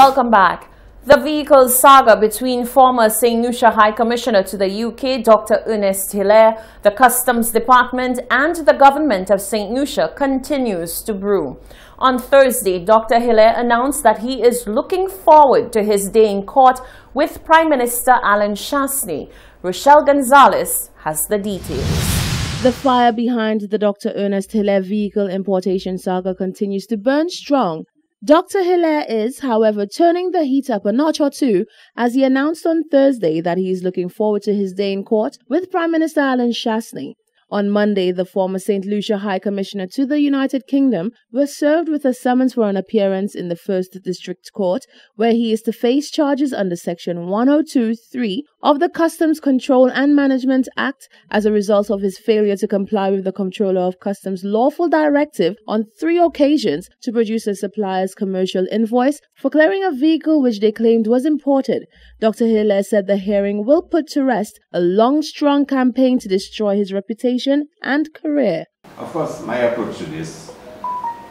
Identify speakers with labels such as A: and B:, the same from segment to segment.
A: Welcome back. The vehicle saga between former St. Lucia High Commissioner to the UK, Dr. Ernest Hilaire, the Customs Department and the government of St. Lucia continues to brew. On Thursday, Dr. Hilaire announced that he is looking forward to his day in court with Prime Minister Alan Chastanet. Rochelle Gonzalez has the details.
B: The fire behind the Dr. Ernest Hilaire vehicle importation saga continues to burn strong. Dr. Hilaire is, however, turning the heat up a notch or two as he announced on Thursday that he is looking forward to his day in court with Prime Minister Alan Chastanet. On Monday, the former St. Lucia High Commissioner to the United Kingdom was served with a summons for an appearance in the First District Court, where he is to face charges under Section 102(3) of the Customs Control and Management Act as a result of his failure to comply with the Comptroller of Customs' lawful directive on 3 occasions to produce a supplier's commercial invoice for clearing a vehicle which they claimed was imported. Dr. Hilaire said the hearing will put to rest a long, strong campaign to destroy his reputation and career.
C: Of course, my approach to this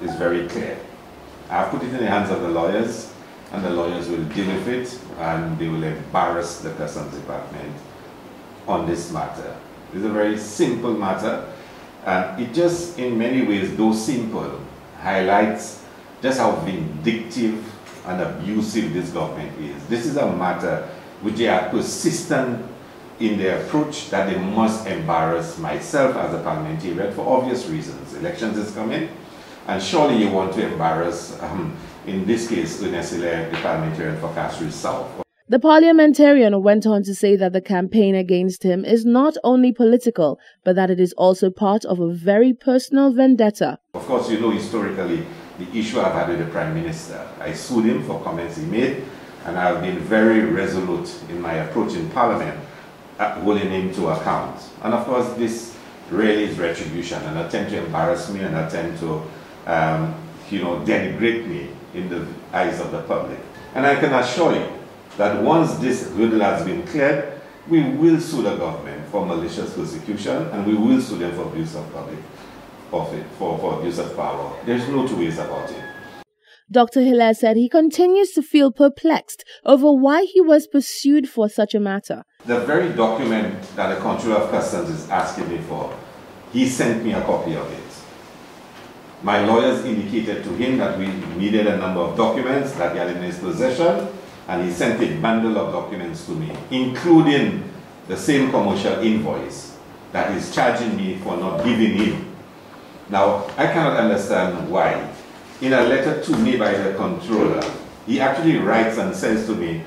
C: is very clear. I've put it in the hands of the lawyers, and the lawyers will deal with it, and they will embarrass the Customs Department on this matter. It's a very simple matter, and it just, in many ways, though simple, highlights just how vindictive and abusive this government is. This is a matter which they are persistent in their approach that they must embarrass myself as a parliamentarian for obvious reasons. Elections is coming, and surely you want to embarrass, in this case, Ernest Hilaire, the parliamentarian for Castries South.
B: The parliamentarian went on to say that the campaign against him is not only political, but that it is also part of a very personal vendetta.
C: Of course, you know historically the issue I've had with the Prime Minister. I sued him for comments he made, and I've been very resolute in my approach in Parliament, holding him to account. And of course, this really is retribution, an attempt to embarrass me, an attempt to, denigrate me in the eyes of the public. And I can assure you that once this hurdle has been cleared, we will sue the government for malicious persecution, and we will sue them for abuse of public office, for abuse of power. There's no two ways about it.
B: Dr. Hilaire said he continues to feel perplexed over why he was pursued for such a matter.
C: The very document that the Comptroller of Customs is asking me for, he sent me a copy of it. My lawyers indicated to him that we needed a number of documents that he had in his possession, and he sent a bundle of documents to me, including the same commercial invoice that he's charging me for not giving him. Now, I cannot understand why. In a letter to me by the Comptroller, he actually writes and says to me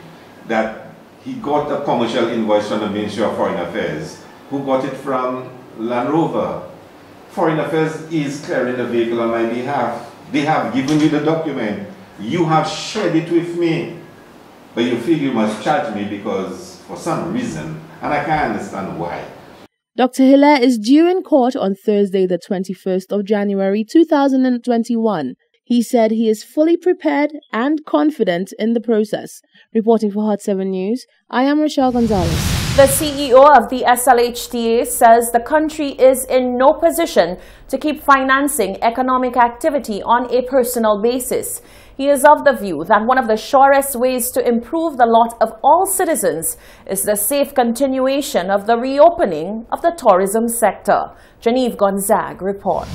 C: that he got a commercial invoice from the Ministry of Foreign Affairs, who got it from Land Rover. Foreign Affairs is clearing the vehicle on my behalf. They have given you the document. You have shared it with me. But you feel you must charge me because, for some reason, and I can't understand why.
B: Dr. Hilaire is due in court on Thursday, the 21st of January 2021. He said he is fully prepared and confident in the process. Reporting for Hot 7 News, I am Rochelle Gonzalez.
A: The CEO of the SLHTA says the country is in no position to keep financing economic activity on a personal basis. He is of the view that one of the surest ways to improve the lot of all citizens is the safe continuation of the reopening of the tourism sector. Genevieve Gonzague reports.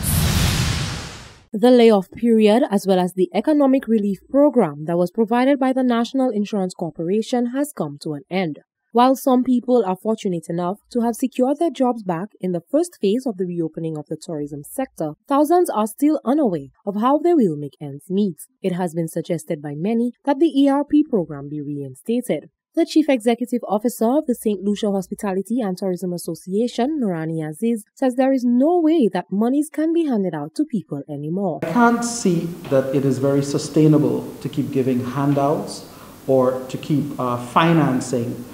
D: The layoff period, as well as the economic relief program that was provided by the National Insurance Corporation, has come to an end. While some people are fortunate enough to have secured their jobs back in the first phase of the reopening of the tourism sector, thousands are still unaware of how they will make ends meet. It has been suggested by many that the ERP program be reinstated. The Chief Executive Officer of the St. Lucia Hospitality and Tourism Association, Noorani Aziz, says there is no way that monies can be handed out to people anymore.
E: I can't see that it is very sustainable to keep giving handouts or to keep financing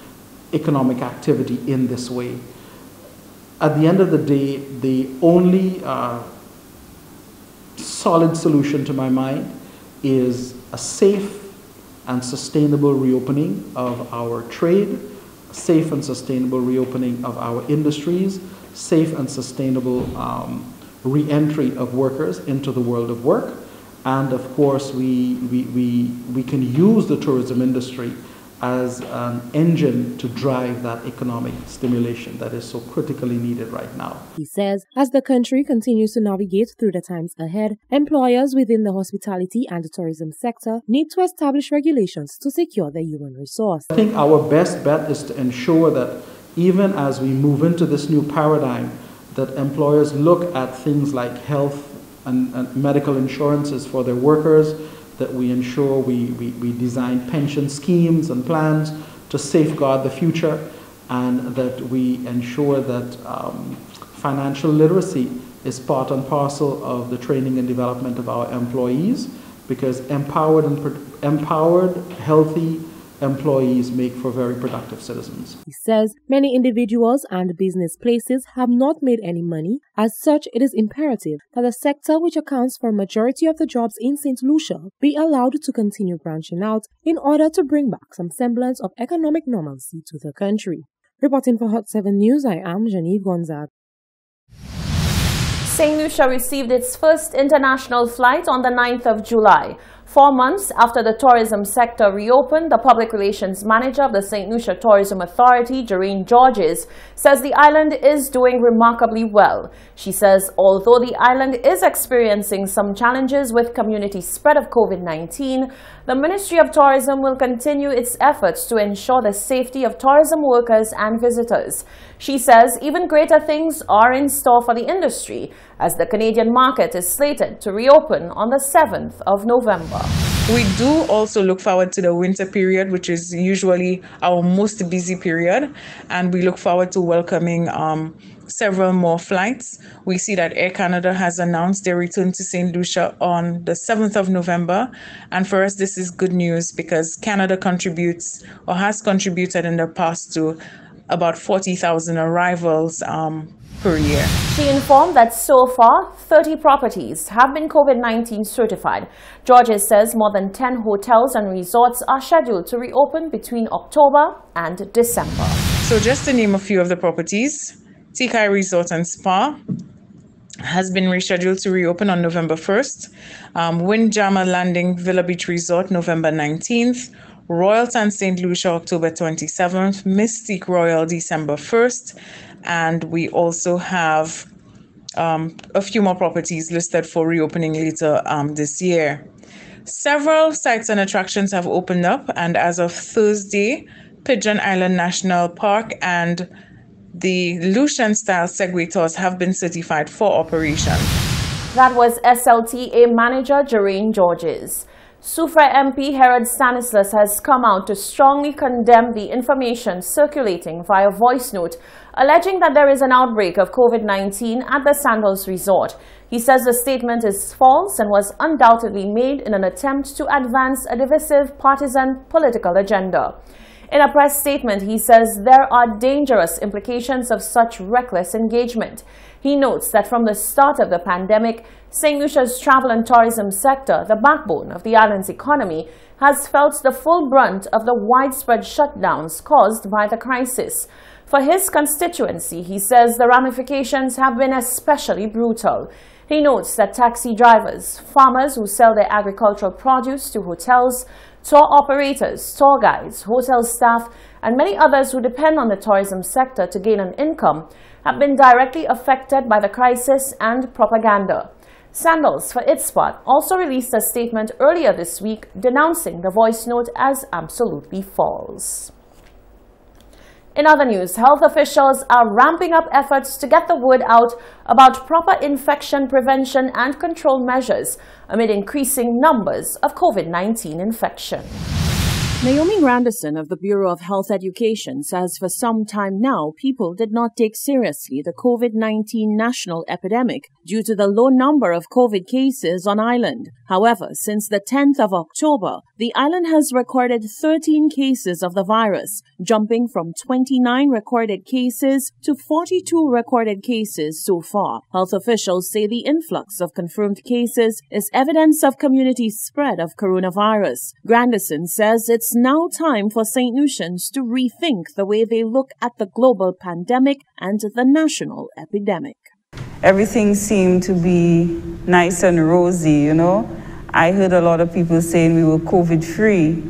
E: economic activity in this way. At the end of the day, the only solid solution to my mind is a safe and sustainable reopening of our trade, safe and sustainable reopening of our industries, safe and sustainable re-entry of workers into the world of work, And of course, we can use the tourism industry as an engine to drive that economic stimulation that is so critically needed right now.
D: He says, as the country continues to navigate through the times ahead, employers within the hospitality and the tourism sector need to establish regulations to secure the human resource.
E: I think our best bet is to ensure that even as we move into this new paradigm, that employers look at things like health and medical insurances for their workers, that we ensure we design pension schemes and plans to safeguard the future, and that we ensure that financial literacy is part and parcel of the training and development of our employees, because empowered, healthy employees make for very productive citizens.
D: He says many individuals and business places have not made any money. As such, it is imperative that the sector, which accounts for a majority of the jobs in St. Lucia, be allowed to continue branching out in order to bring back some semblance of economic normalcy to the country. Reporting for Hot 7 News, I am Genevieve Gonzaga.
A: St. Lucia received its first international flight on the 9th of July. 4 months after the tourism sector reopened, the public relations manager of the St. Lucia Tourism Authority, Doreen Georges, says the island is doing remarkably well. She says although the island is experiencing some challenges with community spread of COVID-19, the Ministry of Tourism will continue its efforts to ensure the safety of tourism workers and visitors. She says even greater things are in store for the industry, as the Canadian market is slated to reopen on the 7th of November.
F: We do also look forward to the winter period, which is usually our most busy period, and we look forward to welcoming several more flights. We see that Air Canada has announced their return to St. Lucia on the 7th of November, and for us this is good news because Canada contributes or has contributed in the past to about 40,000 arrivals per year.
A: She informed that so far, 30 properties have been COVID-19 certified. Georges says more than 10 hotels and resorts are scheduled to reopen between October and December.
F: So just to name a few of the properties, Tikai Resort and Spa has been rescheduled to reopen on November 1st. Windjammer Landing Villa Beach Resort, November 19th. Royalton St. Lucia, October 27th. Mystique Royal, December 1st. And we also have a few more properties listed for reopening later this year. Several sites and attractions have opened up, and as of Thursday, Pigeon Island National Park and the Lucian-style Segway tours have been certified for operation.
A: That was SLTA manager Doreen Georges. Soufrière MP Herod Stanislas has come out to strongly condemn the information circulating via voice note, alleging that there is an outbreak of COVID-19 at the Sandals Resort. He says the statement is false and was undoubtedly made in an attempt to advance a divisive partisan political agenda. In a press statement, he says there are dangerous implications of such reckless engagement. He notes that from the start of the pandemic, St. Lucia's travel and tourism sector, the backbone of the island's economy, has felt the full brunt of the widespread shutdowns caused by the crisis. For his constituency, he says the ramifications have been especially brutal. He notes that taxi drivers, farmers who sell their agricultural produce to hotels, tour operators, tour guides, hotel staff, and many others who depend on the tourism sector to gain an income have been directly affected by the crisis and propaganda. Sandals, for its part, also released a statement earlier this week denouncing the voice note as absolutely false. In other news, health officials are ramping up efforts to get the word out about proper infection prevention and control measures amid increasing numbers of COVID-19 infection.
G: Naomi Grandison of the Bureau of Health Education says for some time now, people did not take seriously the COVID-19 national epidemic due to the low number of COVID cases on island. However, since the 10th of October, the island has recorded 13 cases of the virus, jumping from 29 recorded cases to 42 recorded cases so far. Health officials say the influx of confirmed cases is evidence of community spread of coronavirus. Grandison says it's now time for St. Lucians to rethink the way they look at the global pandemic and the national epidemic.
H: Everything seemed to be nice and rosy, I heard a lot of people saying we were COVID-free.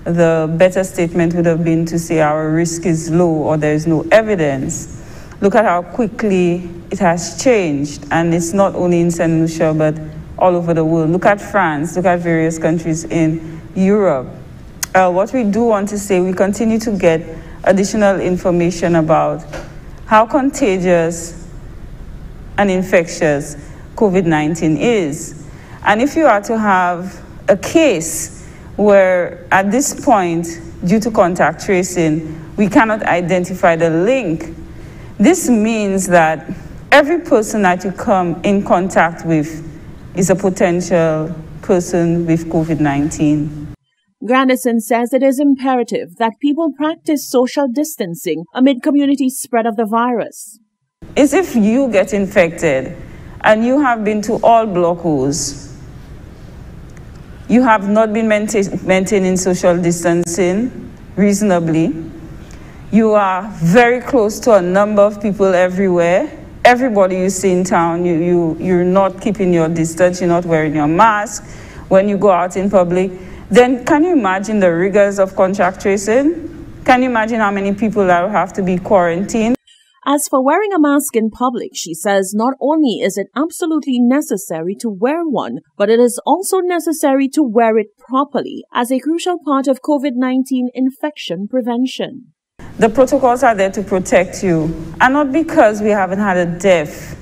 H: The better statement would have been to say our risk is low or there is no evidence. Look at how quickly it has changed, and it's not only in St. Lucia, but all over the world. Look at France, look at various countries in Europe. What we do want to say, we continue to get additional information about how contagious and infectious COVID-19 is. And if you are to have a case where at this point, due to contact tracing, we cannot identify the link, this means that every person that you come in contact with is a potential person with COVID-19.
G: Grandison says it is imperative that people practice social distancing amid community spread of the virus.
H: Is if you get infected and you have been to all blocos, you have not been maintaining social distancing reasonably, you are very close to a number of people everywhere, everybody you see in town, you're not keeping your distance, you're not wearing your mask when you go out in public, then can you imagine the rigors of contact tracing? Can you imagine how many people that will have to be quarantined?
G: As for wearing a mask in public, she says not only is it absolutely necessary to wear one, but it is also necessary to wear it properly as a crucial part of COVID-19 infection prevention.
H: The protocols are there to protect you, and not because we haven't had a death.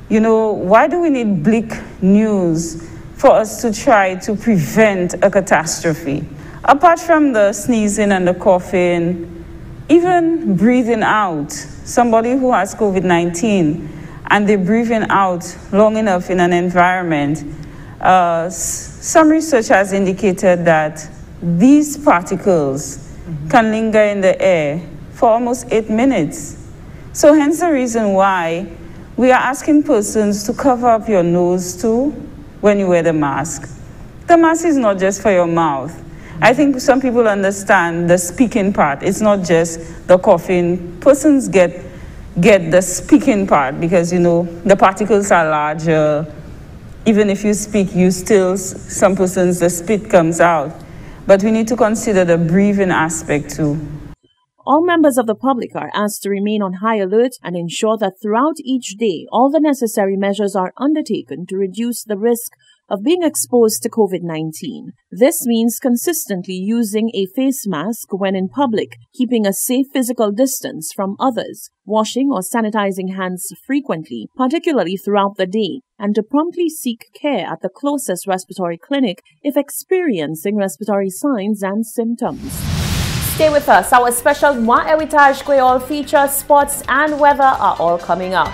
H: You know, why do we need bleak news for us to try to prevent a catastrophe? Apart from the sneezing and the coughing, even breathing out, somebody who has COVID-19 and they're breathing out long enough in an environment, some research has indicated that these particles can linger in the air for almost 8 minutes. So hence the reason why we are asking persons to cover up your nose too when you wear the mask. The mask is not just for your mouth. I think some people understand the speaking part. It's not just the coughing. Persons get the speaking part because, you know, the particles are larger. Even if you speak, some persons, the spit comes out. But we need to consider the breathing aspect too.
G: All members of the public are asked to remain on high alert and ensure that throughout each day, all the necessary measures are undertaken to reduce the risk of being exposed to COVID-19. This means consistently using a face mask when in public, keeping a safe physical distance from others, washing or sanitizing hands frequently, particularly throughout the day, and to promptly seek care at the closest respiratory clinic if experiencing respiratory signs and symptoms.
A: Stay with us. Our special Moi Heritage Creole feature, sports and weather are all coming up.